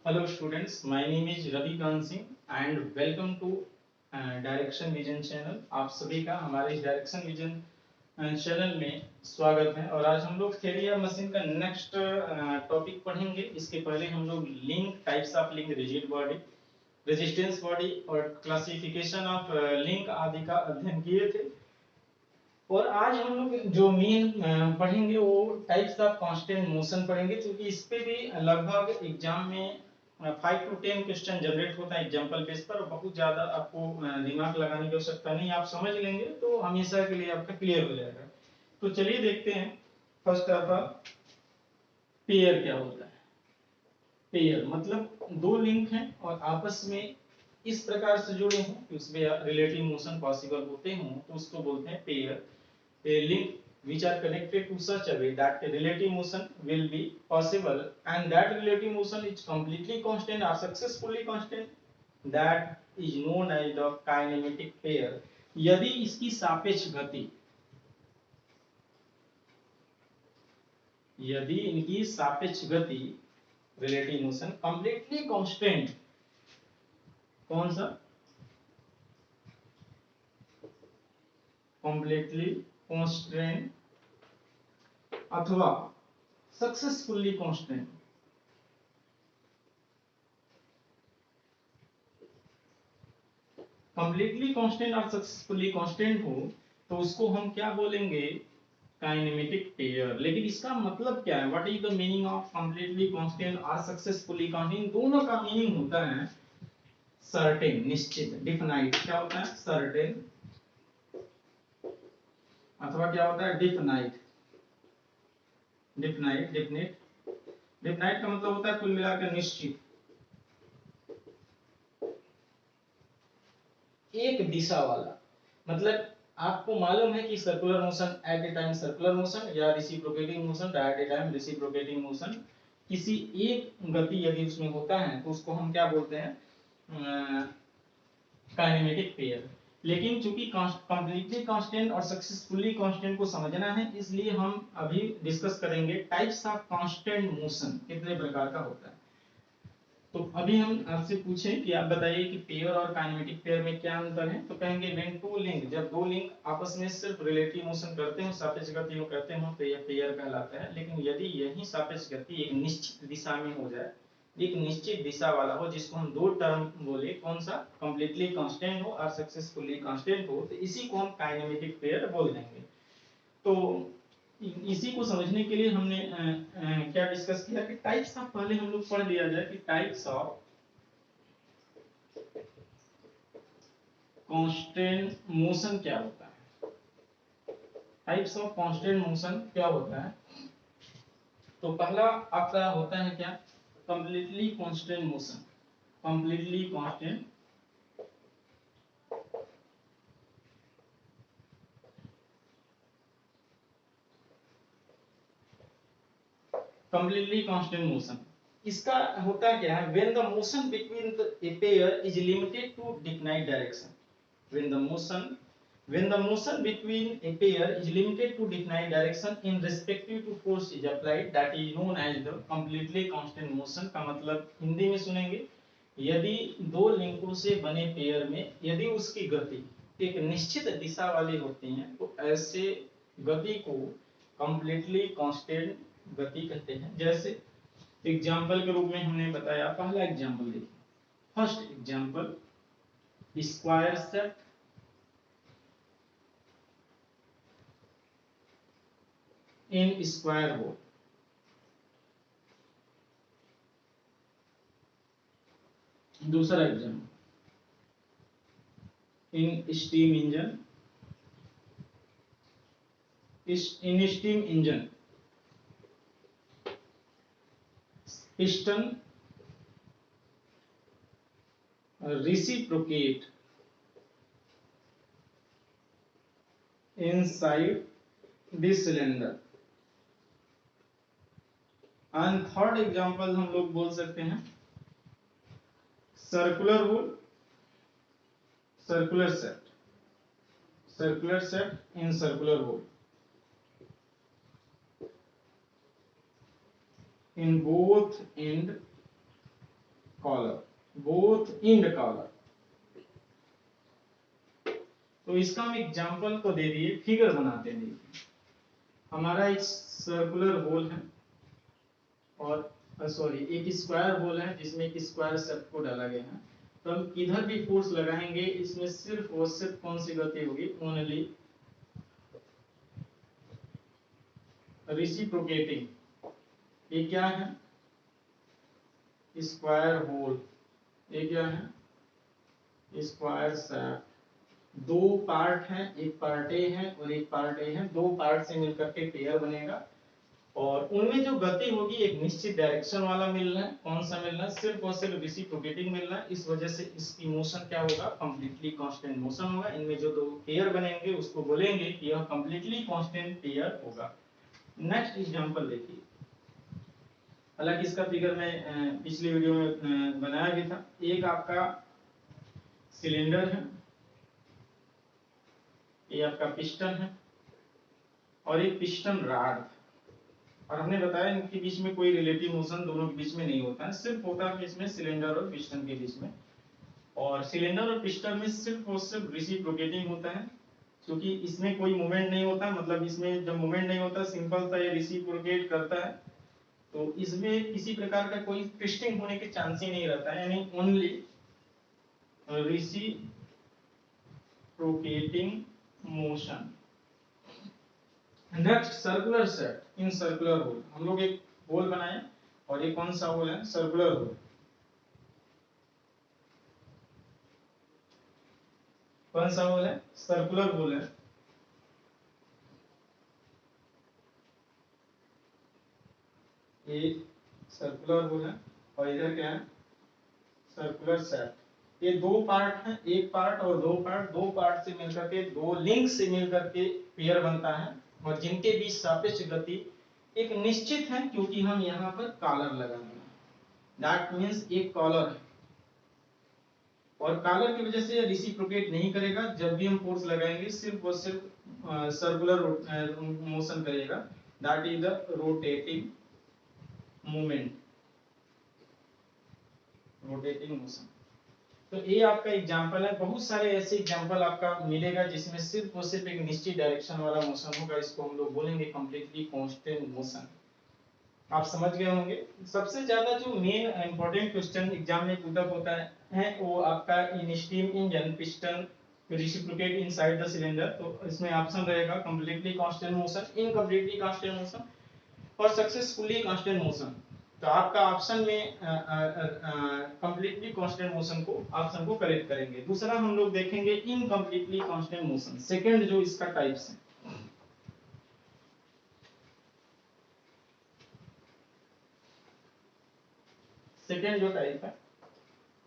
Hello students, my name is Ravi Khan Singh and welcome to direction vision channel. आप सभी का हमारे इस डायरेक्शन विजन चैनल में स्वागत है। और आज हम लोग थ्योरी ऑफ मशीन का नेक्स्ट टॉपिक पढ़ेंगे। इसके पहले हम लोग link, types of link, rigid body, resistance body और क्लासिफिकेशन ऑफ लिंक आदि का अध्ययन किए थे। और आज हम लोग जो मेन पढ़ेंगे वो टाइप्स ऑफ कांस्टेंट मोशन पढ़ेंगे, क्योंकि इस पे भी लगभग एग्जाम में 5 to 10 क्वेश्चन जनरेट होता है एग्जांपल बेस पर। बहुत ज्यादा आपको दिमाग लगाने की आवश्यकता नहीं, आप समझ लेंगे तो हमेशा के लिए आपका क्लियर हो जाएगा। तो चलिए देखते हैं। फर्स्ट ऑफ ऑल, पेयर क्या होता है। पेयर मतलब दो लिंक हैं और आपस में इस प्रकार से जुड़े हों कि उसमें रिलेटिव मोशन पॉसिबल होते हों, तो उसको बोलते हैं pair. A link which are connected to such a way that the relative motion will be possible and that relative motion is completely constant or successfully constant, that is known as the kinematic pair। यदि इसकी सापेक्ष गति, यदि इनकी सापेक्ष गति relative motion completely constant, कौन सा, कंप्लीटली कांस्टेंट अथवा सक्सेसफुली कांस्टेंट, कंप्लीटली कांस्टेंट और सक्सेसफुली कांस्टेंट हो तो उसको हम क्या बोलेंगे, काइनेमेटिक पेयर। लेकिन इसका मतलब क्या है, what is the meaning of completely constant और सक्सेसफुली कांस्टेंट? दोनों का मीनिंग होता है सर्टेन, निश्चित, डिफिनाइट। क्या होता है? सर्टेन अथवा क्या होता है? डिफिनाइट। Definite, definite. डिफिनाइट का मतलब होता है कुल मिलाकर निश्चित, एक दिशा वाला। मतलब आपको मालूम है कि circular motion at a time circular motion या reciprocating motion at a time reciprocating motion, किसी एक गति यदि उसमें होता है तो उसको हम क्या बोलते हैं, काइनेमेटिक पेयर। लेकिन चूंकि कंप्लीटली कांस्टेंट और सक्सेसफुली कांस्टेंट को समझना है, इसलिए हम अभी डिस्कस करेंगे टाइप्स ऑफ कांस्टेंट मोशन कितने प्रकार का होता है। तो अभी हम आपसे पूछें कि आप बताइए कि पेयर और काइनेमेटिक पेयर में क्या अंतर है, तो कहेंगे व्हेन टू लिंक, जब दो लिंक आपस में सिर्फ रिलेटिव मोशन करते हो, सापेक्ष गति में करते हो, तो यह पेयर कहलाता है। लेकिन यदि यही सापेक्ष गति एक निश्चित दिशा में हो जाए, एक निश्चित दिशा वाला हो, जिसको हम दो टर्म बोले, कौन सा, कंप्लीटली कांस्टेंट हो और सक्सेसफुली कांस्टेंट हो, तो इसी को हम काइनेमेटिक पेयर बोल देंगे। तो इसी को समझने के लिए हमने क्या डिस्कस किया कि टाइप्स ऑफ, पहले हम लोग पढ़ लिया जाए कि टाइप्स ऑफ कांस्टेंट मोशन क्या होता है। टाइप्स ऑफ कांस्टेंट मोशन क्या होता है? तो पहला आपका होता है क्या, completely constant motion. Completely constant, completely constant motion, इसका होता क्या है, when the motion between the a pair is limited to defined direction. when the motion when the motion between a pair is limited to definite direction in respective to force is applied, that is known as the completely constant motion। का मतलब हिंदी में सुनेंगे, यदि दो लिंकों से बने pair में यदि उसकी गति एक निश्चित दिशा वाली होती है, तो ऐसे गति को कंप्लीटली कांस्टेंट गति कहते हैं। जैसे एग्जांपल के रूप में हमने बताया, पहला एग्जांपल देखिए, first example, square set in square hole. दूसरा example, in steam engine, in steam engine piston reciprocate inside this cylinder। And third example हम लोग बोल सकते हैं circular hole, circular set, circular set in circular hole in both end collar, both end collar. तो इसका हम example तो दे दिए, फिगर बनाते हैं। देखिए हमारा एक सर्कुलर होल है और सॉरी एक स्क्वायर होल है जिसमें एक स्क्वायर शेप को डाला गया है। तो हम इधर भी फोर्स लगाएंगे, इसमें सिर्फ और सिर्फ कौन सी गति होगी, ओनली रेसिप्रोकेटिंग। ये क्या है, स्क्वायर होल, ये क्या है, स्क्वायर शेप। दो पार्ट है, एक पार्ट ए है और एक पार्ट ए है, दो पार्ट से मिलकर के पेयर बनेगा और उनमें जो गति होगी एक निश्चित डायरेक्शन वाला मिल रहा है। कौन सा मिल रहा है, सिर्फ और सिर्फ रेसिप्रोकेटिंग मिल रहा है। इस वजह से इसकी मोशन क्या होगा, कंप्लीटली कांस्टेंट मोशन होगा। इनमें जो दो पेयर बनेंगे उसको बोलेंगे कि यह कंप्लीटली कांस्टेंट पेयर होगा। नेक्स्ट एग्जांपल देखिए, हालांकि इसका फिगर मैं पिछली वीडियो में बनाया भी था। एक आपका सिलेंडर है, ये आपका पिस्टन है और एक पिस्टन रॉड, और हमने बताया इनके बीच में कोई रिलेटिव मोशन दोनों के बीच में नहीं होता है, सिर्फ होता है इसमें सिलेंडर और पिस्टन के बीच में। और सिलेंडर और पिस्टन में सिर्फ और सिर्फ रेसिप्रोकेटिंग होता है, क्योंकि इसमें कोई मूवमेंट नहीं होता। मतलब इसमें जब मूवमेंट नहीं होता, सिंपल सा ये रेसिप्रोकेट करता है, तो इसमें किसी प्रकार का कोई ट्विस्टिंग होने के चांस ही नहीं रहता है, यानी only reciprocating motion. Next circular set in circular hole. हम लोग एक होल बनाए और ये कौन सा होल है, सर्कुलर होल। कौन सा होल है, सर्कुलर होल है। ये सर्कुलर होल है और इधर क्या है, सर्कुलर सेट। ये दो पार्ट है, एक पार्ट और दो पार्ट, दो पार्ट से मिलकर के, दो लिंक से मिलकर के पेयर बनता है और जिनके बीच सापेक्ष गति एक निश्चित है, क्योंकि हम यहाँ पर कॉलर लगाएंगे। दैट मींस एक कॉलर है और कॉलर की वजह से रेसिप्रोकेट नहीं करेगा। जब भी हम फोर्स लगाएंगे सिर्फ और सिर्फ सर्कुलर मोशन करेगा, that is the rotating movement, rotating motion. तो ये आपका एग्जांपल है। बहुत सारे ऐसे एग्जांपल आपका मिलेगा जिसमें सिर्फ और सिर्फ एक निश्चित डायरेक्शन वाला मोशन होगा। इसको हम लोग बोलेंगे कंप्लीटली कांस्टेंट मोशन। आप समझ गए होंगे। सबसे ज्यादा जो मेन इंपॉर्टेंट क्वेश्चन एग्जाम में पुट अप होता है वो आपका इन steam engine piston reciprocate inside the cylinder. तो इसमें ऑप्शन रहेगा completely constant motion, incompletely constant motion और सक्सेसफुली कांस्टेंट मोशन। तो आपका ऑप्शन में कंप्लीटली कांस्टेंट मोशन को ऑप्शन को करेक्ट करेंगे। दूसरा हम लोग देखेंगे इनकम्प्लीटली कांस्टेंट मोशन, सेकंड जो इसका टाइप्स है। सेकंड जो टाइप है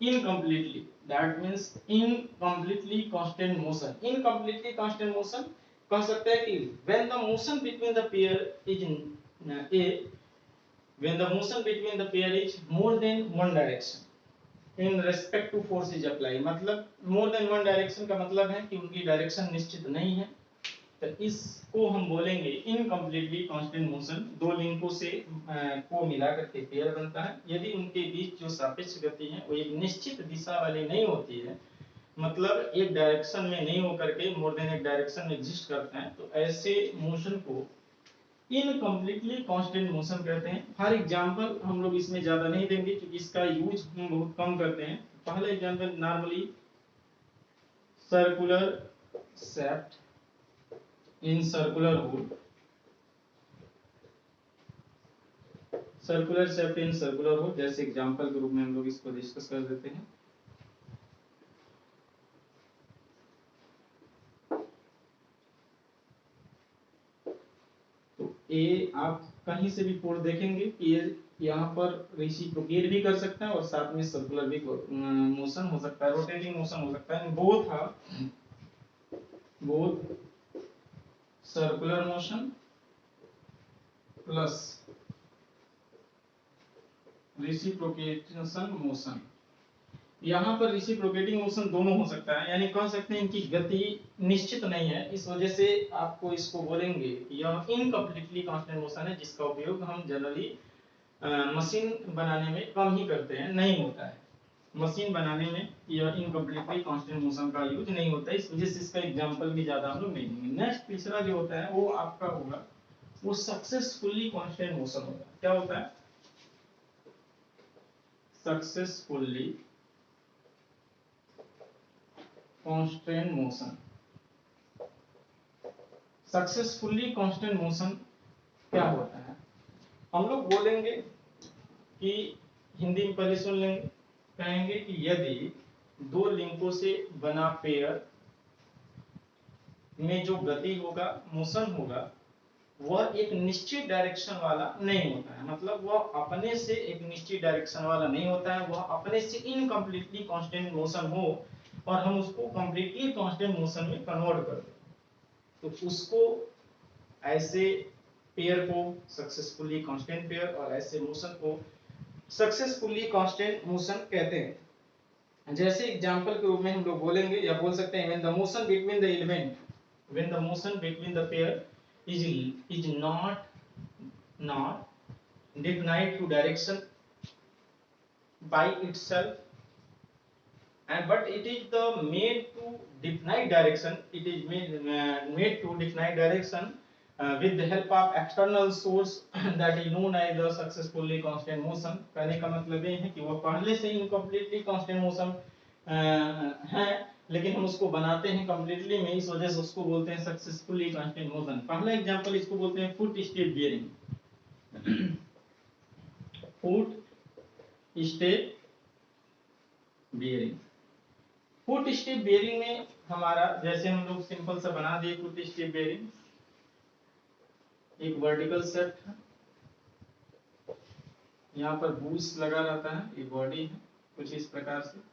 incompletely, that means incompletely constant motion. Incompletely constant motion कह सकते हैं कि when the motion between the pair is when the motion between the pair is more than one direction in respect to force is applied। मतलब more than one direction का मतलब है कि उनकी डायरेक्शन निश्चित नहीं है। तो इसको हम बोलेंगे इनकम्प्लीटली कांस्टेंट मोशन। दो लिंकों से को मिला करके पेयर बनता है। यदि उनके बीच जो सापेक्ष गति है वो एक निश्चित दिशा वाली नहीं होती है, मतलब एक डायरेक्शन में नहीं होकर के मोर देन एक डायरेक्शन एग्जिस्ट करता है, तो ऐसे मोशन को इनकम्प्लीटली कांस्टेंट मोशन कहते हैं। फॉर एग्जांपल हम लोग इसमें ज्यादा नहीं देंगे क्योंकि इसका यूज हम बहुत कम करते हैं। पहला example normally circular shaft in circular hole, circular shaft in circular hole जैसे एग्जांपल के रूप में हम लोग इसको डिस्कस कर देते हैं। तो ये आप कहीं से भी फोर्स देखेंगे कि ये यहाँ पर रेसिप्रोकेट भी कर सकता है और साथ में सर्कुलर भी मोशन हो सकता है, रोटेटिंग मोशन हो सकता है। Both circular motion plus reciprocation motion. यहाँ पर रेसिप्रोकेटिंग मोशन दोनों हो सकता है, यानी कह सकते हैं इनकी गति निश्चित नहीं है। इस वजह से आपको इसको बोलेंगे यह इनकम्प्लीटली कांस्टेंट मोशन है, जिसका उपयोग हम जनरली मशीन बनाने में कम ही करते हैं, नहीं होता है। मशीन बनाने में यह इनकम्प्लीटली कांस्टेंट मोशन का यूज नहीं होता है, इस वजह से इसका एग्जांपल भी ज्यादा हम लोग नहीं देंगे। नेक्स्ट तीसरा जो होता है वो आपका होगा वो सक्सेसफुली कांस्टेंट मोशन होगा। क्या होता है? Successfully constant motion. Successfully constant motion क्या होता है? हम लोग बोलेंगे कि हिंदी में पहले सुन लेंगे, कहेंगे कि यदि दो लिंकों से बना पेयर में जो गति होगा, मोशन होगा, वह एक निश्चित डायरेक्शन वाला नहीं होता है। मतलब वह अपने से एक निश्चित डायरेक्शन वाला नहीं होता है, वह अपने से इनकम्प्लीटली कांस्टेंट मोशन हो और हम उसको कंप्लीटली कांस्टेंट मोशन में कन्वर्ट कर दें, तो उसको ऐसे पेयर को सक्सेसफुली कांस्टेंट पेयर और ऐसे मोशन को सक्सेसफुली कांस्टेंट मोशन कहते हैं। जैसे एग्जांपल के रूप में हम लोग बोलेंगे या बोल सकते हैं, when the motion between the element, when the motion between the pair is not definite to direction by itself, and but it is the made to definite direction, it is made to definite direction with the help of external source that is known as the successfully constant motion। कहने का मतलब ये है कि वो पहले से ही incompletely constant motion है, लेकिन हम उसको बनाते हैं कंप्लीटली में, इस वजह से उसको बोलते हैं सक्सेसफुली कांस्टेंट मोशन। पहला एग्जांपल इसको बोलते हैं foot step bearing. Foot step bearing, foot step bearing में हमारा जैसे हम लोग सिंपल सा बना दिए फुट स्टेप बियरिंग, एक वर्टिकल सेट है, यहाँ पर बूस लगा रहता है, ये बॉडी है कुछ इस प्रकार से।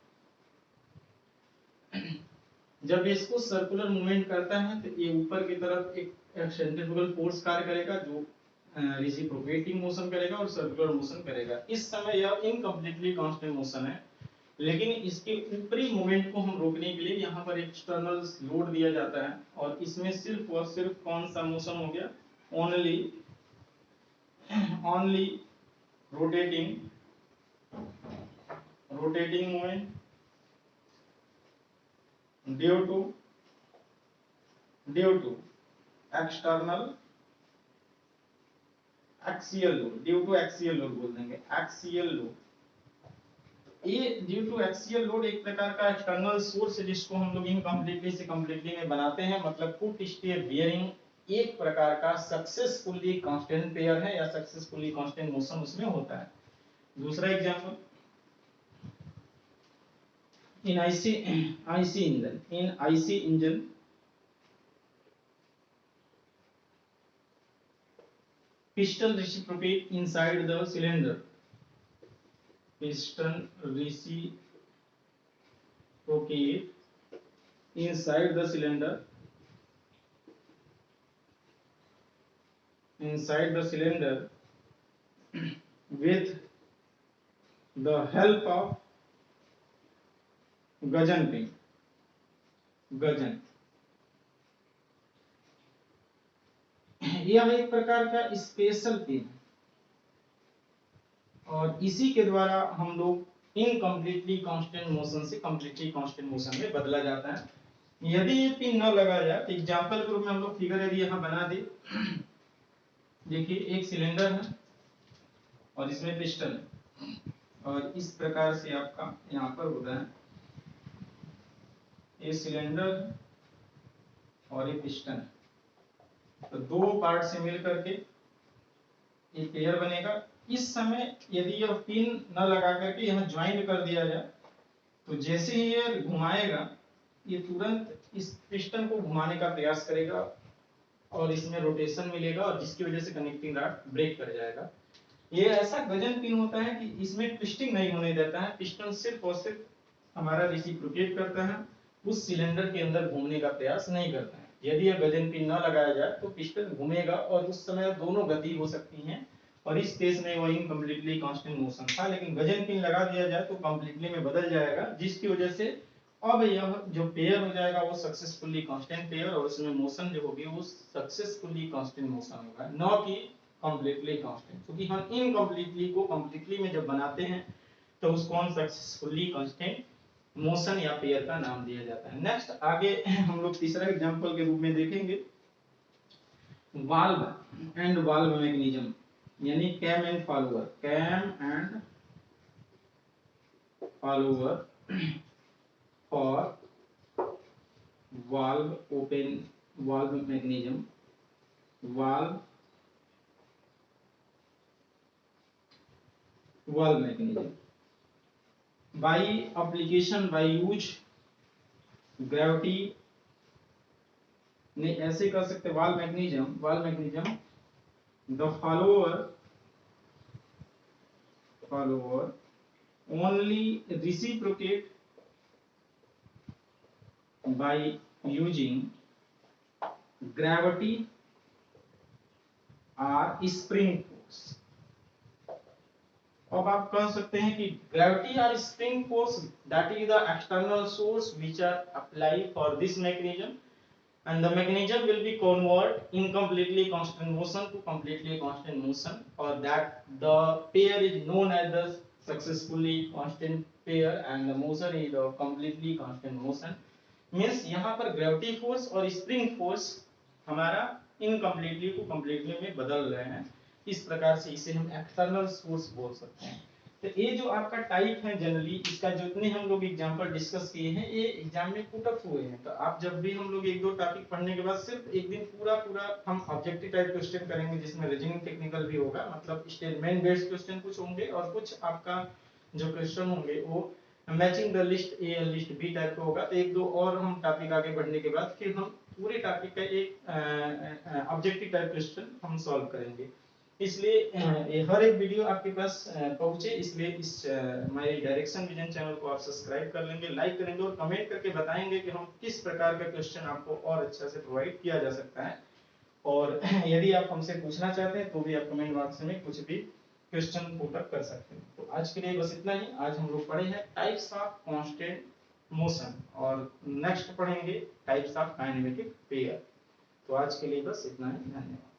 जब इसको सर्कुलर मूवमेंट करता है तो ये ऊपर की तरफ एक सेंट्रीफ्यूगल फोर्स कार्य करेगा जो रेसिप्रोकेटिंग मोशन करेगा और सर्कुलर मोशन करेगा। इस समय यह इनकम्प्लीटली कांस्टेंट मोशन है, लेकिन इसके ऊपरी मूवमेंट को हम रोकने के लिए यहाँ पर एक्सटर्नल लोड दिया जाता है और इसमें सिर्फ और सिर्फ कौन सा मोशन हो गया? Only rotating movement due to external axial load, due to axial load बोल देंगे, एक्सियल लोड। ये ड्यू टू एक्सियल लोड एक प्रकार का एक्सटर्नल सोर्स है जिसको हम लोग इनकम्प्लीटली से कंप्लीटली में बनाते हैं। मतलब फुट स्टेप बियरिंग एक प्रकार का सक्सेसफुली कांस्टेंट पेयर है या सक्सेसफुली कांस्टेंट मोशन उसमें होता है। दूसरा example, in IC engine piston reciprocate inside the cylinder, piston reciprocate inside the cylinder with the help of Gajan pin. Gajan यह एक प्रकार का स्पेशल पिन है और इसी के द्वारा हम लोग इनकम्प्लीटली कांस्टेंट मोशन से कंप्लीटली कांस्टेंट मोशन में बदला जाता है। यदि ये पिन न लगा जाए तो एग्जांपल के रूप में हम लोग फिगर यदि यहाँ बना दे, देखिए एक सिलेंडर है और इसमें पिस्टन है और इस प्रकार से आपका यहाँ पर होता है, ये सिलेंडर और ये पिस्टन है, तो दो पार्ट से मिल करके ये पेयर बनेगा। इस समय यदि यह पिन न लगा करके यहाँ ज्वाइन कर दिया जाए तो जैसे ही ये घुमाएगा ये तुरंत इस पिस्टन को घुमाने का प्रयास करेगा और इसमें रोटेशन मिलेगा और जिसकी वजह से कनेक्टिंग रॉड ब्रेक कर जाएगा। ये ऐसा गजन पिन होता है कि इसमें ट्विस्टिंग नहीं होने देता है, पिस्टन सिर्फ और सिर्फ हमारा रेसिप्रोकेट करता है, उस सिलेंडर के अंदर घूमने का प्रयास नहीं करता है। यदि यह गजन पिन न लगाया जाए तो पिस्टन घूमेगा और उस समय दोनों गति हो सकती हैं और इस केस में वो इनकम्प्लीटली कांस्टेंट मोशन था। लेकिन गजन पिन लगा दिया जाए तो कंप्लीटली में बदल जाएगा, जिसकी वजह से अब यह जो पेयर हो जाएगा वो सक्सेसफुली कांस्टेंट पेयर और उसमें मोशन जो होगी वो सक्सेसफुली कांस्टेंट मोशन होगा, न कि कंप्लीटली कांस्टेंट। क्योंकि हम इनकम्प्लीटली को कंप्लीटली में जब बनाते हैं तो उसको हम सक्सेसफुली कांस्टेंट मोशन या पेयर का नाम दिया जाता है। नेक्स्ट आगे हम लोग तीसरा एग्जांपल के रूप में देखेंगे वाल्व एंड वाल्व मैकेनिज्म, यानी cam and follower. Cam and follower for valve open valve mechanism, valve mechanism by application by use gravity, नहीं ऐसे कर सकते valve mechanism the follower only reciprocate by using gravity or spring force। अब आप कह सकते हैं कि gravity or spring force that is the external source which are applied for this mechanism, and the mechanism will be convert incompletely constant motion to completely constant motion, or that the pair is known as the successfully constant pair and the motion is the completely constant motion। Means यहाँ पर gravity force और spring force हमारा incompletely को completely में बदल रहे हैं, इस प्रकार से इसे हम एक्सटर्नल सोर्स बोल सकते हैं। तो ये जो आपका टाइप है जनरली, इसका जितने हम लोग एग्जांपल डिस्कस किए हैं ये एग्जाम में पुट अप हुए हैं। तो आप जब भी हम लोग एक दो टॉपिक पढ़ने के बाद सिर्फ एक दिन पूरा हम ऑब्जेक्टिव टाइप क्वेश्चन करेंगे जिसमें रीजनिंग टेक्निकल भी होगा, मतलब स्टेटमेंट बेस्ड क्वेश्चन कुछ होंगे और कुछ आपका जो क्वेश्चन होंगे वो matching the list A list B type का होगा। तो एक दो और हम टॉपिक आगे बढ़ने के बाद फिर हम पूरे टॉपिक का एक ऑब्जेक्टिव टाइप क्वेश्चन हम सॉल्व करेंगे। इसलिए हर एक वीडियो आपके पास पहुंचे, इसलिए इस हमारे डायरेक्शन विजन चैनल को आप सब्सक्राइब कर लेंगे, लाइक करेंगे और कमेंट करके बताएंगे कि हम किस प्रकार का क्वेश्चन आपको और अच्छा से प्रोवाइड किया जा सकता है। और यदि आप हमसे पूछना चाहते हैं तो भी आप कमेंट बॉक्स में कुछ भी क्वेश्चन पुट अप कर सकते हैं। तो आज के लिए बस इतना ही। आज हम लोग पढ़े हैं टाइप्स ऑफ कांस्टेंट मोशन और नेक्स्ट पढ़ेंगे टाइप्स ऑफ काइनेमेटिक पेयर। तो आज के लिए बस इतना ही, धन्यवाद।